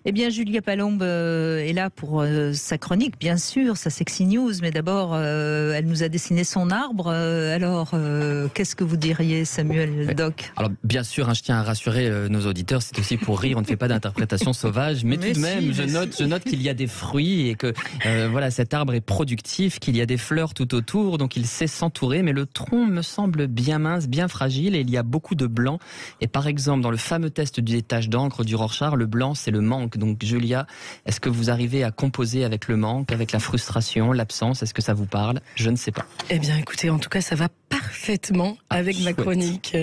Eh bien, Julia Palombe est là pour sa chronique, bien sûr, sa Sexy News, mais d'abord, elle nous a dessiné son arbre. Alors, qu'est-ce que vous diriez, Samuel Doc? Alors, bien sûr, je tiens à rassurer nos auditeurs, c'est aussi pour rire, on ne fait pas d'interprétation sauvage, mais tout de même, je note qu'il y a des fruits et que voilà, cet arbre est productif, qu'il y a des fleurs tout autour, donc il sait s'entourer, mais le tronc me semble bien mince, bien fragile, et il y a beaucoup de blanc. Et par exemple, dans le fameux test des taches d'encre du Rorschach, le blanc, c'est le manque. Donc Julia, est-ce que vous arrivez à composer avec le manque, avec la frustration, l'absence? Est-ce que ça vous parle? Je ne sais pas. Eh bien écoutez, en tout cas ça va parfaitement avec ma chronique,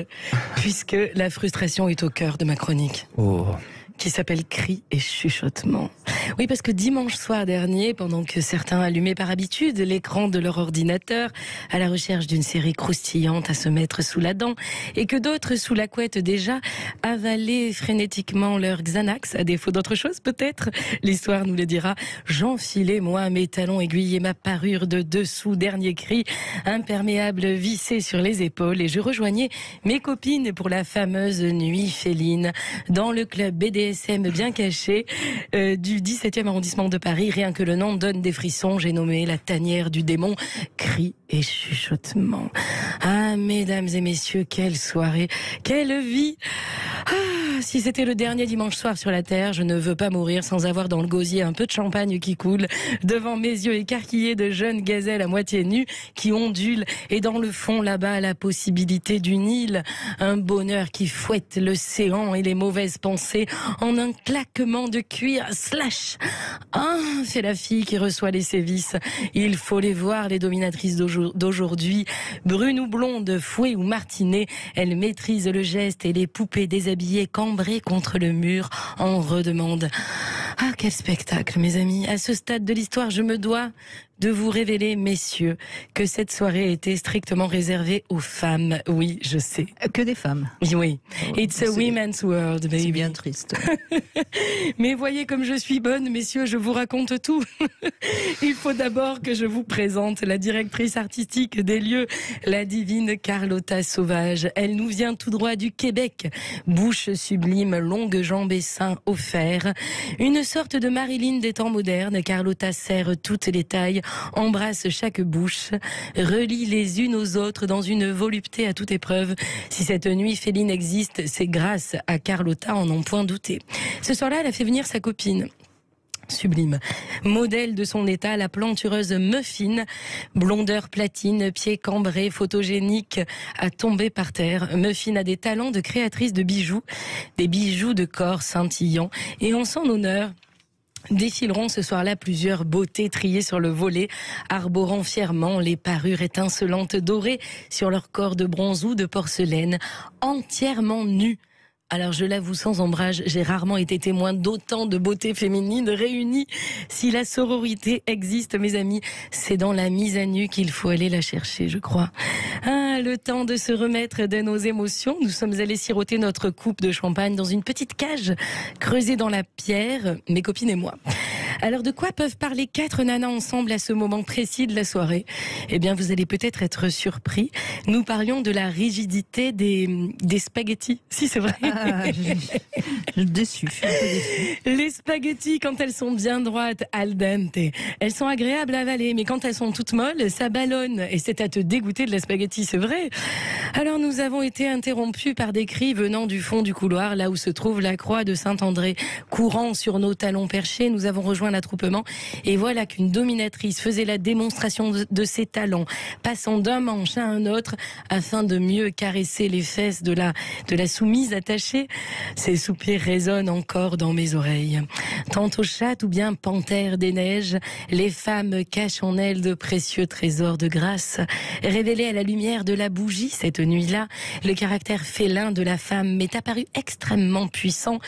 puisque la frustration est au cœur de ma chronique. Oh. Qui s'appelle Cris et chuchotements. Oui, parce que dimanche soir dernier, pendant que certains allumaient par habitude l'écran de leur ordinateur à la recherche d'une série croustillante à se mettre sous la dent, et que d'autres, sous la couette déjà, avalaient frénétiquement leur Xanax, à défaut d'autre chose peut-être, l'histoire nous le dira, j'enfilais moi mes talons aiguilles et ma parure de dessous, dernier cri, imperméable vissé sur les épaules, et je rejoignais mes copines pour la fameuse nuit féline dans le club BDSM bien caché du 17e arrondissement de Paris. Rien que le nom donne des frissons. J'ai nommé la tanière du démon. Cris et chuchotements. Ah, mesdames et messieurs, quelle soirée, quelle vie. Si c'était le dernier dimanche soir sur la terre, je ne veux pas mourir sans avoir dans le gosier un peu de champagne qui coule, devant mes yeux écarquillés de jeunes gazelles à moitié nues qui ondulent, et dans le fond là-bas la possibilité d'une île, un bonheur qui fouette l'océan et les mauvaises pensées en un claquement de cuir. Slash. C'est la fille qui reçoit les sévices. Il faut les voir, les dominatrices d'aujourd'hui, brunes ou blondes, fouet ou martinet, elles maîtrisent le geste, et les poupées déshabillées cambrées contre le mur en redemandent. Ah, quel spectacle, mes amis. À ce stade de l'histoire, je me dois de vous révéler, messieurs, que cette soirée était strictement réservée aux femmes. Oui, je sais. Que des femmes. Oui. It's a women's world, baby. C'est bien triste. Mais voyez comme je suis bonne, messieurs, je vous raconte tout. Il faut d'abord que je vous présente la directrice artistique des lieux, la divine Carlotta Sauvage. Elle nous vient tout droit du Québec. Bouche sublime, longues jambes et seins offerts. Une sorte de Marilyn des temps modernes. Carlotta serre toutes les tailles, embrasse chaque bouche, relie les unes aux autres dans une volupté à toute épreuve. Si cette nuit féline existe, c'est grâce à Carlotta, en n'en point douter. Ce soir-là, elle a fait venir sa copine. Sublime. Modèle de son état, la plantureuse Muffin, blondeur platine, pieds cambrés, photogénique, à tomber par terre. Muffin a des talents de créatrice de bijoux, des bijoux de corps scintillants, et en son honneur, défileront ce soir-là plusieurs beautés triées sur le volet, arborant fièrement les parures étincelantes dorées sur leur corps de bronze ou de porcelaine, entièrement nues. Alors je l'avoue sans ombrage, j'ai rarement été témoin d'autant de beauté féminine réunie. Si la sororité existe, mes amis, c'est dans la mise à nu qu'il faut aller la chercher, je crois. Le temps de se remettre de nos émotions, nous sommes allés siroter notre coupe de champagne dans une petite cage creusée dans la pierre, mes copines et moi. Alors de quoi peuvent parler 4 nanas ensemble à ce moment précis de la soirée? Eh bien vous allez peut-être être surpris. Nous parlions de la rigidité des spaghettis. Si, c'est vrai. Je suis déçue. Les spaghettis, quand elles sont bien droites, al dente, elles sont agréables à avaler, mais quand elles sont toutes molles, ça ballonne, et c'est à te dégoûter de la spaghetti, c'est vrai. Alors nous avons été interrompus par des cris venant du fond du couloir, là où se trouve la croix de Saint-André. Courant sur nos talons perchés, nous avons rejoint l'attroupement, et voilà qu'une dominatrice faisait la démonstration de ses talents, passant d'un manche à un autre afin de mieux caresser les fesses de la soumise attachée. Ces soupirs résonnent encore dans mes oreilles. Tantôt chatte ou bien panthère des neiges, les femmes cachent en elles de précieux trésors de grâce. Révélés à la lumière de la bougie cette nuit-là, le caractère félin de la femme m'est apparu extrêmement puissant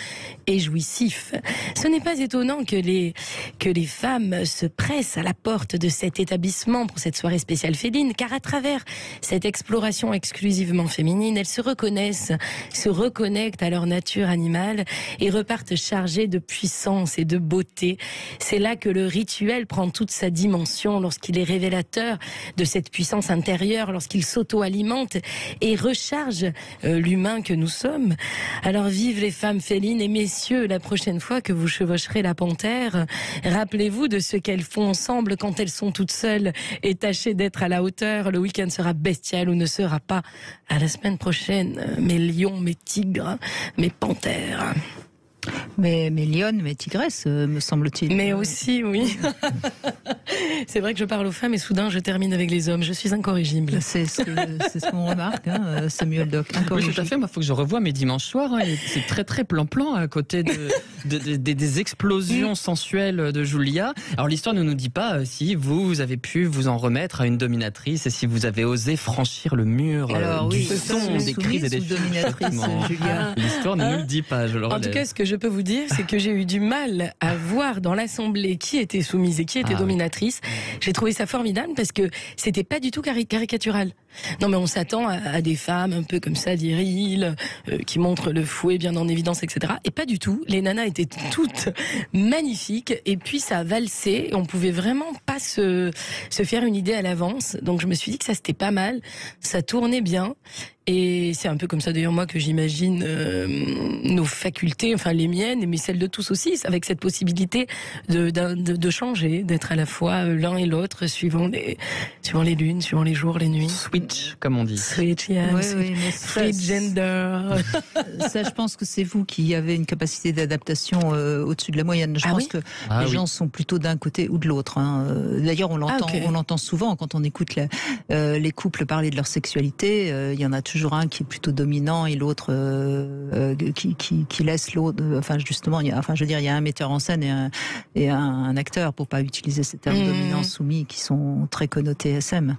et jouissif. Ce n'est pas étonnant que les femmes se pressent à la porte de cet établissement pour cette soirée spéciale féline, car à travers cette exploration exclusivement féminine, elles se reconnaissent, se reconnectent à leur nature animale et repartent chargées de puissants puissance et de beauté. C'est là que le rituel prend toute sa dimension, lorsqu'il est révélateur de cette puissance intérieure, lorsqu'il s'auto-alimente et recharge l'humain que nous sommes. Alors vive les femmes félines, et messieurs, la prochaine fois que vous chevaucherez la panthère, rappelez-vous de ce qu'elles font ensemble quand elles sont toutes seules, et tâchez d'être à la hauteur. Le week-end sera bestial ou ne sera pas. À la semaine prochaine, mes lions, mes tigres, mes panthères. Mais lionnes, mais tigresses, me semble-t-il. Mais aussi, oui. C'est vrai que je parle aux femmes et soudain je termine avec les hommes. Je suis incorrigible. C'est ce qu'on remarque, hein, Samuel Doc. Oui, tout à fait. Moi, il faut que je revoie mes dimanches soirs. Hein, c'est très, très plan-plan à côté des explosions sensuelles de Julia. Alors, l'histoire ne nous dit pas si vous avez pu vous en remettre à une dominatrice et si vous avez osé franchir le mur du son, des cris et des dominatrice, Julia. L'histoire ne nous le dit pas, je le relève. En tout cas, ce que je peux vous dire, c'est que j'ai eu du mal à voir dans l'Assemblée qui était soumise et qui était dominatrice. J'ai trouvé ça formidable parce que c'était pas du tout caricatural. Non, mais on s'attend à des femmes un peu comme ça, viriles, qui montrent le fouet bien en évidence, etc. Et pas du tout. Les nanas étaient toutes magnifiques et puis ça a valsé. On pouvait vraiment pas se faire une idée à l'avance. Donc je me suis dit que ça c'était pas mal. Ça tournait bien. Et c'est un peu comme ça d'ailleurs moi que j'imagine nos facultés, enfin les miennes, mais celles de tous aussi, avec cette possibilité de changer, d'être à la fois l'un et l'autre, suivant les lunes, suivant les jours, les nuits. Switch, comme on dit. Switch, yeah. Oui, mais Free gender. Ça, je pense que c'est vous qui avez une capacité d'adaptation au-dessus de la moyenne. Je pense que les gens sont plutôt d'un côté ou de l'autre. Hein. D'ailleurs, on l'entend souvent quand on écoute les couples parler de leur sexualité. Il y en a toujours un qui est plutôt dominant et l'autre qui laisse l'autre. Enfin, justement, il y a un metteur en scène et un acteur, pour pas utiliser ces termes dominants, soumis, qui sont très connotés SM.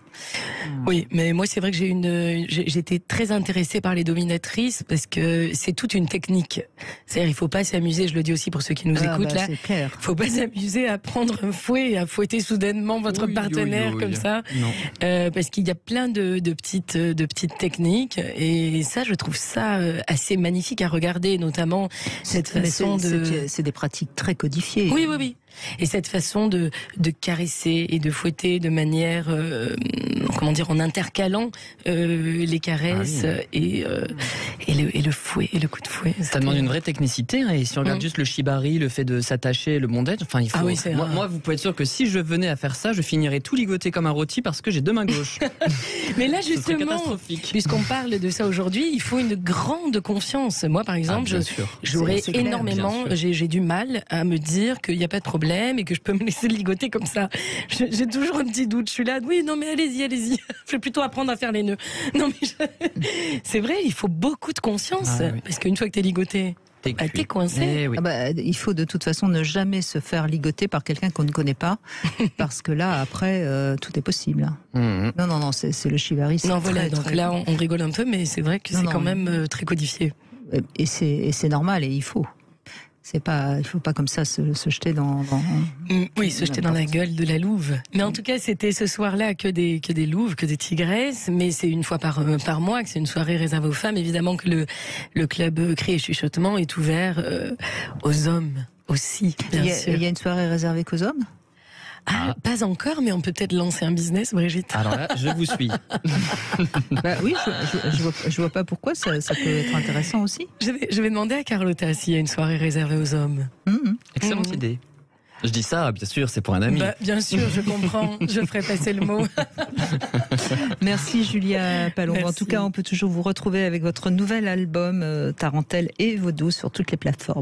Oui, mais moi, c'est vrai que j'étais très intéressée par les dominatrices parce que c'est toute une technique. C'est-à-dire, il faut pas s'amuser, je le dis aussi pour ceux qui nous écoutent là, il faut pas s'amuser à prendre un fouet et à fouetter soudainement votre partenaire comme ça. Parce qu'il y a plein de petites techniques. Et ça, je trouve ça assez magnifique à regarder, notamment cette façon c'est des pratiques très codifiées. Oui. Et cette façon de caresser et de fouetter de manière, en intercalant les caresses et le fouet et le coup de fouet. Ça demande une vraie technicité. Hein, et si on regarde juste le shibari, le fait de s'attacher, le bondage, enfin, il faut. Moi, vous pouvez être sûr que si je venais à faire ça, je finirais tout ligoté comme un rôti parce que j'ai deux mains gauches. Mais là, justement, puisqu'on parle de ça aujourd'hui, il faut une grande confiance. Moi, par exemple, j'aurais énormément, j'ai du mal à me dire qu'il n'y a pas de problème et que je peux me laisser ligoter comme ça. J'ai toujours un petit doute. Je suis là, oui, non mais allez-y. Je vais plutôt apprendre à faire les nœuds. Non mais c'est vrai, il faut beaucoup de conscience parce qu'une fois que t'es ligoté, t'es coincé. Il faut de toute façon ne jamais se faire ligoter par quelqu'un qu'on ne connaît pas, parce que là, après, tout est possible. Non, c'est le shibari. Non, voilà, donc là, on rigole un peu, mais c'est vrai que c'est quand même très codifié. Et c'est normal, et il faut. Il faut pas comme ça se jeter dans se jeter dans la gueule de la louve. Mais en tout cas, c'était ce soir-là que des louves, que des tigresses. Mais c'est une fois par mois que c'est une soirée réservée aux femmes. Évidemment que le club Cris et Chuchotement est ouvert aux hommes aussi. Bien sûr. Il y a une soirée réservée qu'aux hommes? Pas encore, mais on peut peut-être lancer un business, Brigitte. Alors là, je vous suis. Oui, je vois pas pourquoi ça peut être intéressant aussi. Je vais demander à Carlotta s'il y a une soirée réservée aux hommes. Excellente idée. Je dis ça, bien sûr, c'est pour un ami. Bien sûr, je comprends. Je ferai passer le mot. Merci Julia Palombo. En tout cas, on peut toujours vous retrouver avec votre nouvel album Tarentelle et Vaudou sur toutes les plateformes.